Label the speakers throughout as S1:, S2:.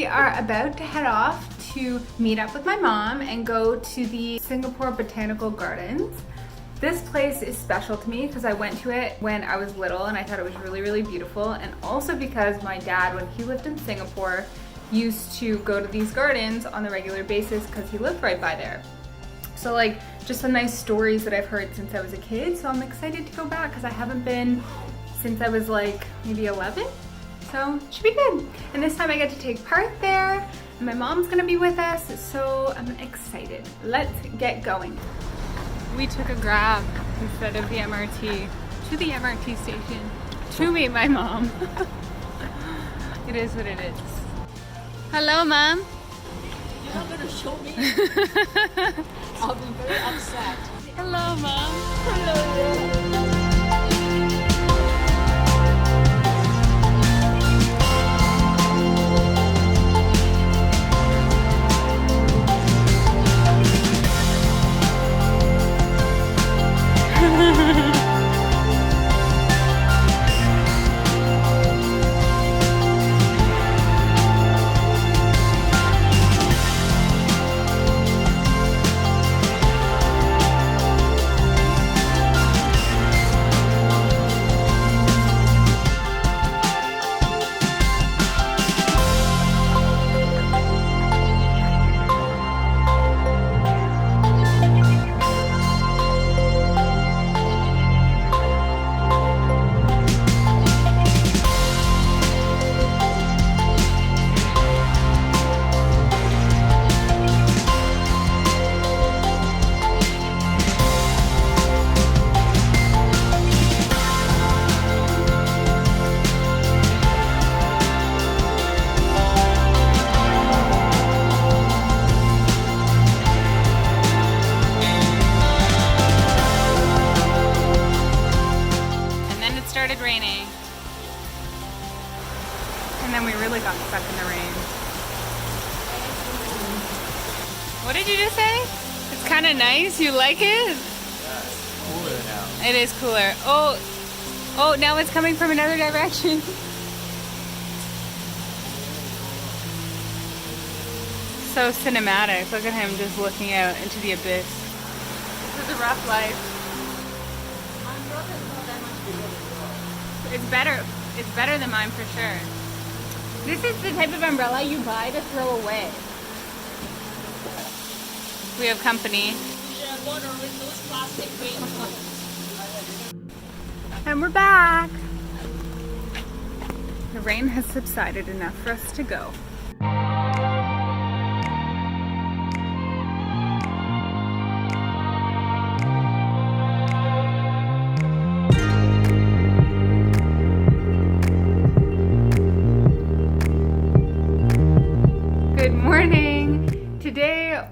S1: are about to head off to meet up with my mom and go to the Singapore Botanical Gardens. This place is special to me because I went to it when I was little and I thought it was really, really beautiful, and also because my dad, when he lived in Singapore, used to go to these gardens on a regular basis because he lived right by there. So like, just some nice stories that I've heard since I was a kid, so I'm excited to go back because I haven't been since I was like maybe 11, so it should be good. And this time I get to take part there, and my mom's gonna be with us, so I'm excited. Let's get going. We took a Grab instead of the MRT to the MRT station to meet my mom. It is what it is. Hello, Mom.
S2: You're not going to show me. I'll be very upset.
S1: Hello, Mom.
S2: Hello.
S1: Raining, and then we really got stuck in the rain. What did you just say? It's kind of nice. You like it?
S3: Yeah, it's cooler now.
S1: It is cooler. Oh, now it's coming from another direction. So cinematic. Look at him just looking out into the abyss. This is a rough life. It's better than mine for sure. This is the type of umbrella you buy to throw away. We have company. And we're back. The rain has subsided enough for us to go.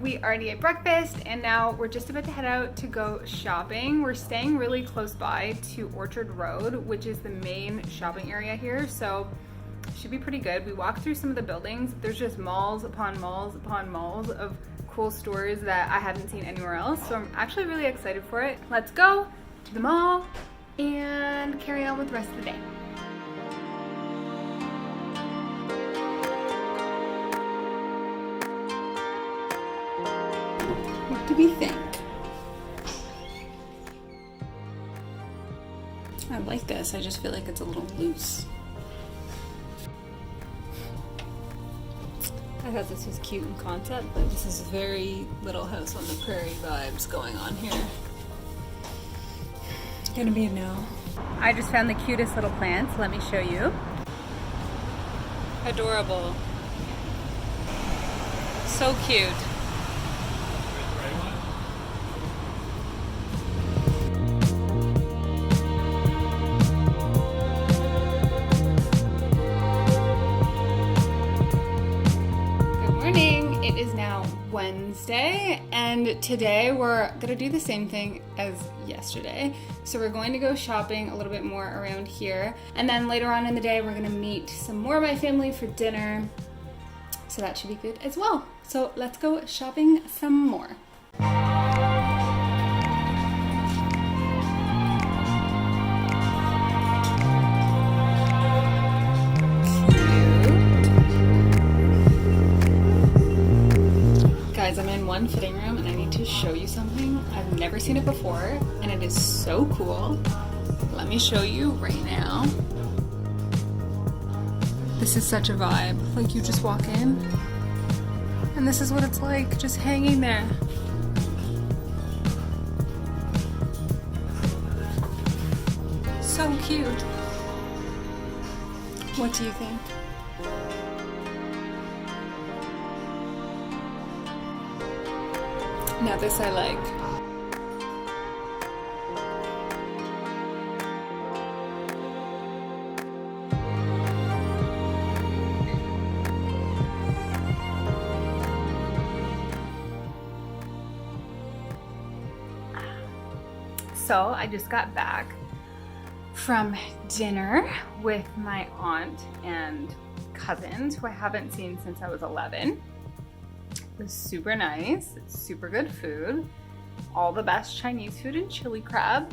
S1: We already ate breakfast and now we're just about to head out to go shopping. We're staying really close by to Orchard Road, which is the main shopping area here, so it should be pretty good. We walked through some of the buildings. There's just malls upon malls upon malls of cool stores that I haven't seen anywhere else, so I'm actually really excited for it. Let's go to the mall and carry on with the rest of the day. What do we think? I like this, I just feel like it's a little loose. I thought this was cute in concept, but this is very Little House on the Prairie vibes going on here. It's gonna be a no. I just found the cutest little plants, let me show you. Adorable. So cute. It is now Wednesday, and today we're gonna do the same thing as yesterday. So we're going to go shopping a little bit more around here, and then later on in the day we're gonna meet some more of my family for dinner. So that should be good as well. So let's go shopping some more. one fitting room and I need to show you something. I've never seen it before and it is so cool. Let me show you right now. This is such a vibe. Like you just walk in and this is what it's like, just hanging there. So cute. What do you think? Now this I like. So I just got back from dinner with my aunt and cousins who I haven't seen since I was 11. It was super nice, it's super good food, all the best Chinese food and chili crab.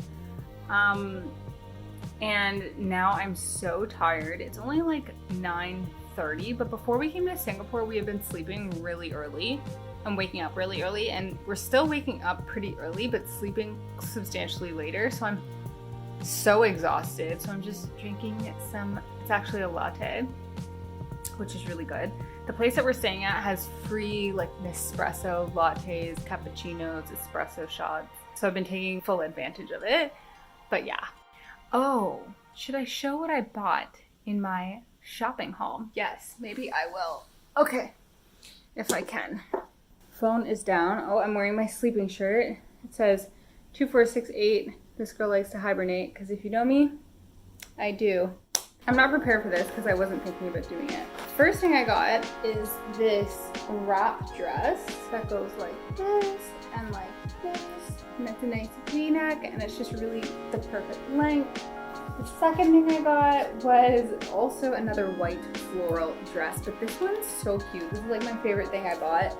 S1: And now I'm so tired. It's only like 9:30, but before we came to Singapore, we had been sleeping really early and waking up really early, and we're still waking up pretty early, but sleeping substantially later. So I'm so exhausted. So I'm just drinking it's actually a latte, which is really good. The place that we're staying at has free like Nespresso lattes, cappuccinos, espresso shots. So I've been taking full advantage of it. But yeah. Oh, should I show what I bought in my shopping haul? Yes, maybe I will. Okay, if I can. Phone is down. Oh, I'm wearing my sleeping shirt. It says 2468. This girl likes to hibernate, because if you know me, I do. I'm not prepared for this because I wasn't thinking about doing it. First thing I got is this wrap dress that goes like this and like this. And it's a nice V-neck and it's just really the perfect length. The second thing I got was also another white floral dress, but this one's so cute. This is like my favorite thing I bought.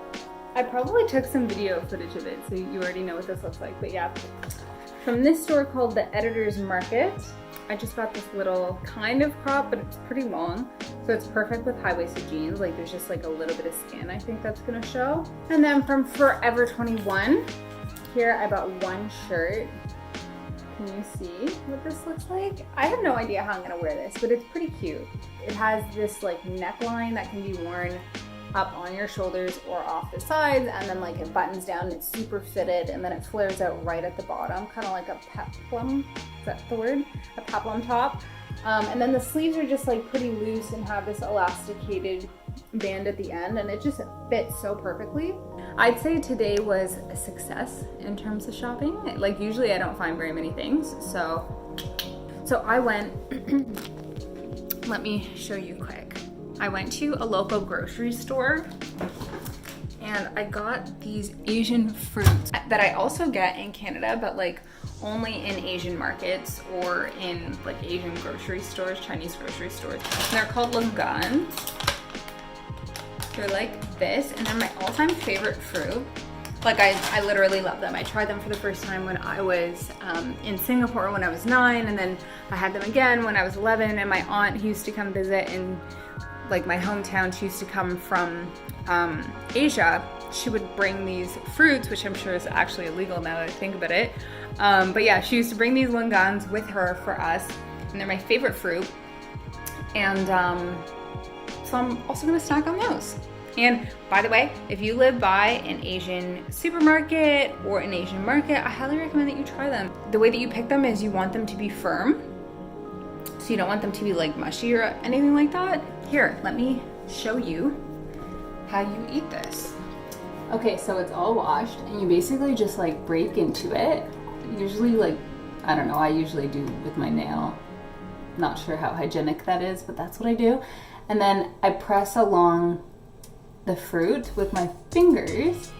S1: I probably took some video footage of it, so you already know what this looks like, but yeah. From this store called the Editor's Market, I just got this little kind of crop, but it's pretty long. So it's perfect with high-waisted jeans. Like there's just like a little bit of skin I think that's gonna show. And then from Forever 21, here I bought one shirt. Can you see what this looks like? I have no idea how I'm gonna wear this, but it's pretty cute. It has this like neckline that can be worn up on your shoulders or off the sides, and then like it buttons down, it's super fitted, and then it flares out right at the bottom, kind of like a peplum, is that the word? A peplum top. And then the sleeves are just like pretty loose and have this elasticated band at the end, and it just fits so perfectly. I'd say today was a success in terms of shopping. Like usually I don't find very many things, so I went, let me show you quick. I went to a local grocery store and I got these Asian fruits that I also get in Canada, but like only in Asian markets or in like Asian grocery stores, Chinese grocery stores. And they're called longan. They're like this, and they're my all-time favorite fruit. Like I literally love them. I tried them for the first time when I was in Singapore when I was 9, and then I had them again when I was 11, and my aunt who used to come visit in like my hometown, she used to come from Asia, she would bring these fruits, which I'm sure is actually illegal now that I think about it. But yeah, she used to bring these longans with her for us, and they're my favorite fruit. And so I'm also gonna snack on those. And by the way, if you live by an Asian supermarket or an Asian market, I highly recommend that you try them. The way that you pick them is you want them to be firm. So you don't want them to be like mushy or anything like that. Here, let me show you how you eat this. Okay, so it's all washed and you basically just like break into it. Usually like, I don't know, I usually do with my nail. Not sure how hygienic that is, but that's what I do. And then I press along the fruit with my fingers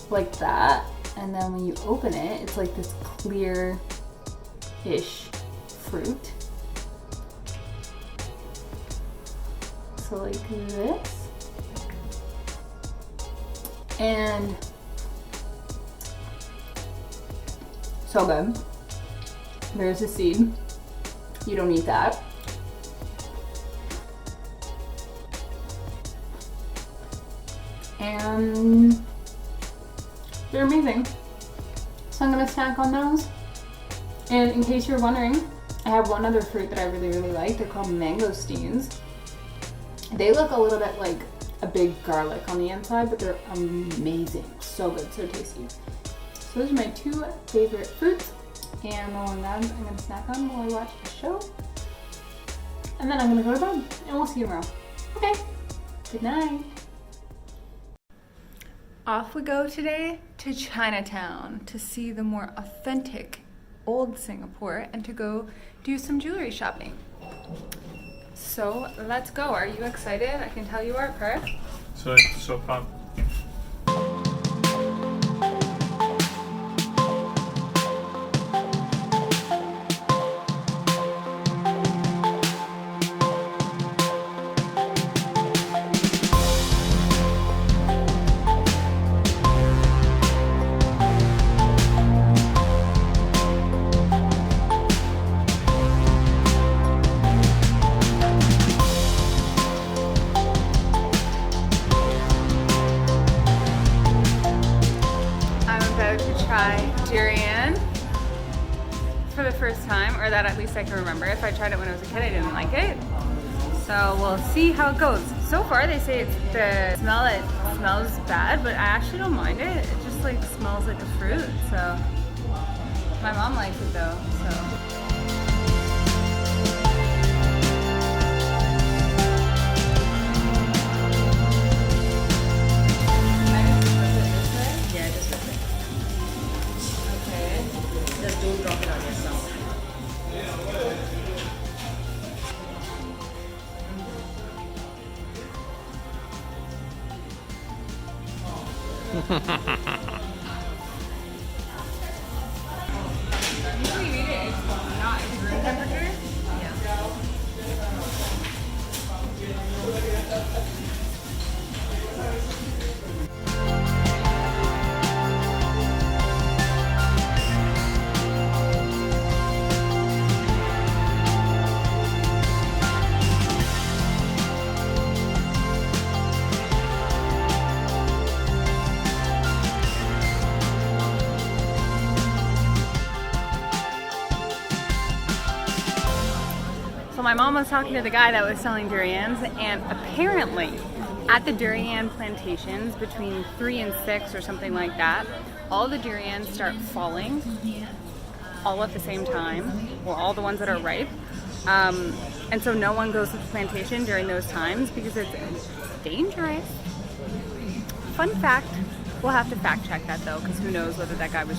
S1: like that. And then when you open it, it's like this clear-ish fruit. So like this, and so good. There's a seed. You don't eat that. And They're amazing. So I'm gonna snack on those. And in case you're wondering, I have one other fruit that I really, really like. They're called mangosteens. They look a little bit like a big garlic on the inside, but they're amazing. So good, so tasty. So those are my 2 favorite fruits. And the one that I'm gonna snack on while I watch the show. And then I'm gonna go to bed, and we'll see you tomorrow. Okay, good night. Off we go today to Chinatown to see the more authentic old Singapore and to go do some jewelry shopping. So let's go. Are you excited? I can tell you are, Perth.
S3: So fun.
S1: Durian for the first time, or that at least I can remember. If I tried it when I was a kid, I didn't like it. So we'll see how it goes. So far they say it smells bad, but I actually don't mind it. It just like smells like a fruit. So my mom likes it though, so.
S2: Don't drop it on yourself.
S1: Usually you eat it, it's not at room temperature. So my mom was talking to the guy that was selling durians, and apparently at the durian plantations between 3 and 6 or something like that, all the durians start falling all at the same time, well, all the ones that are ripe. And so no one goes to the plantation during those times because it's dangerous. Fun fact, we'll have to fact check that though, because who knows whether that guy was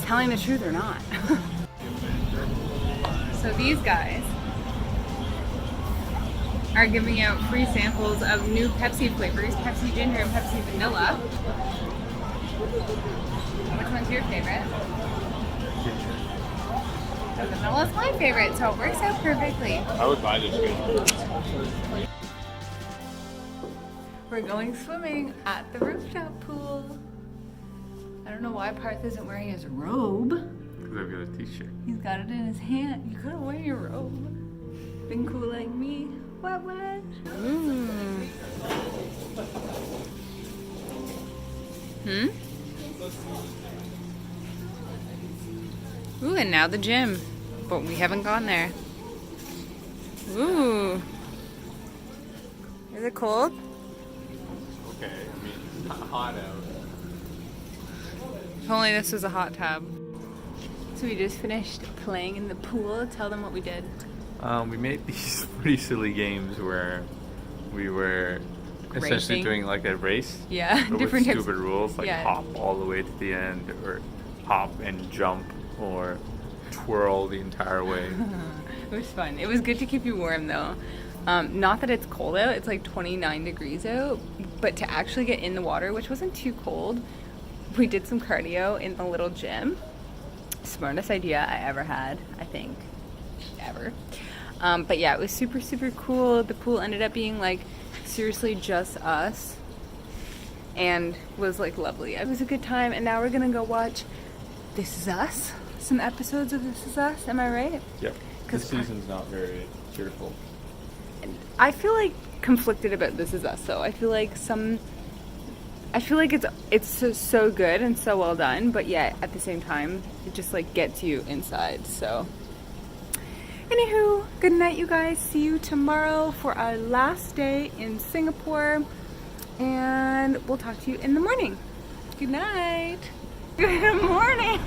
S1: telling the truth or not. So these guys are giving out free samples of new Pepsi flavors, Pepsi Ginger and Pepsi Vanilla. Which one's your favorite? The vanilla's my favorite, so it works out perfectly.
S3: I would buy this game.
S1: We're going swimming at the rooftop pool. I don't know why Parth isn't wearing his robe.
S3: Because I've got a t-shirt.
S1: He's got it in his hand. You couldn't wear your robe. Been cool like me. What? Ooh, and now the gym. But we haven't gone there. Ooh. Is it cold?
S3: Okay, I mean, it's not hot out.
S1: If only this was a hot tub. So we just finished playing in the pool. Tell them what we did.
S3: We made these pretty silly games where we were essentially
S1: Racing.
S3: doing like a race.
S1: Yeah,
S3: but
S1: different
S3: with
S1: types.
S3: stupid rules like
S1: Yeah.
S3: hop all the way to the end, or hop and jump, or twirl the entire way.
S1: It was fun. It was good to keep you warm though. Not that it's cold out, it's like 29 degrees out, but to actually get in the water, which wasn't too cold, we did some cardio in the little gym. Smartest idea I ever had, I think, ever. But yeah, it was super, super cool. The pool ended up being like seriously just us and was like lovely. It was a good time, and now we're gonna go watch This Is Us. Some episodes of This Is Us, am I right?
S3: Yep. This season's not very cheerful.
S1: I feel like conflicted about This Is Us though. I feel like some I feel like it's so good and so well done, but yet at the same time, it just like gets you inside. So, anywho, good night, you guys. See you tomorrow for our last day in Singapore, and we'll talk to you in the morning. Good night. Good morning.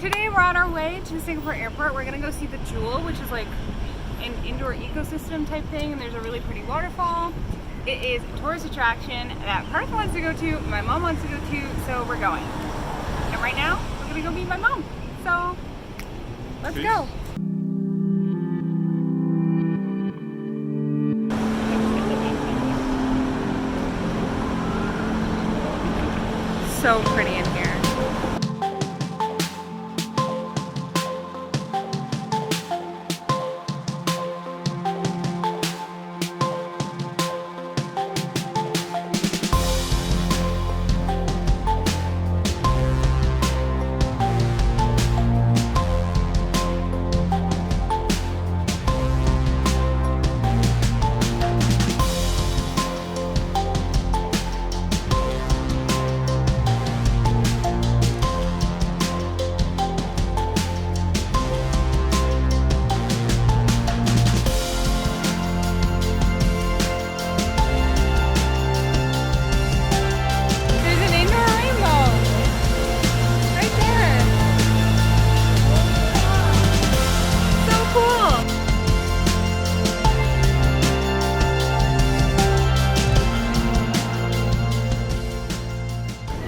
S1: Today we're on our way to Singapore Airport. We're gonna go see the Jewel, which is like an indoor ecosystem type thing, and there's a really pretty waterfall. It is a tourist attraction that Perth wants to go to, my mom wants to go to, so we're going. And right now, we're gonna go meet my mom. So, let's go. So pretty in here.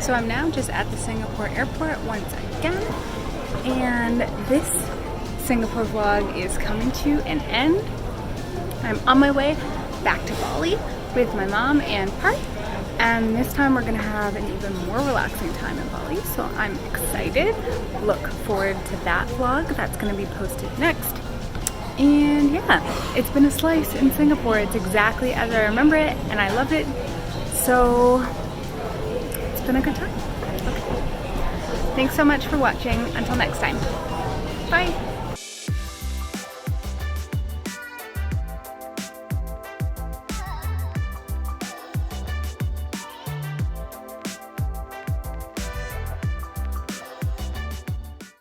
S1: So I'm now just at the Singapore airport once again, and this Singapore vlog is coming to an end. I'm on my way back to Bali with my mom and Parth, and this time we're gonna have an even more relaxing time in Bali, so I'm excited. Look forward to that vlog. That's gonna be posted next. And yeah, it's been a slice in Singapore. It's exactly as I remember it, and I loved it. So it's been a good time. Okay. Thanks so much for watching. Until next time.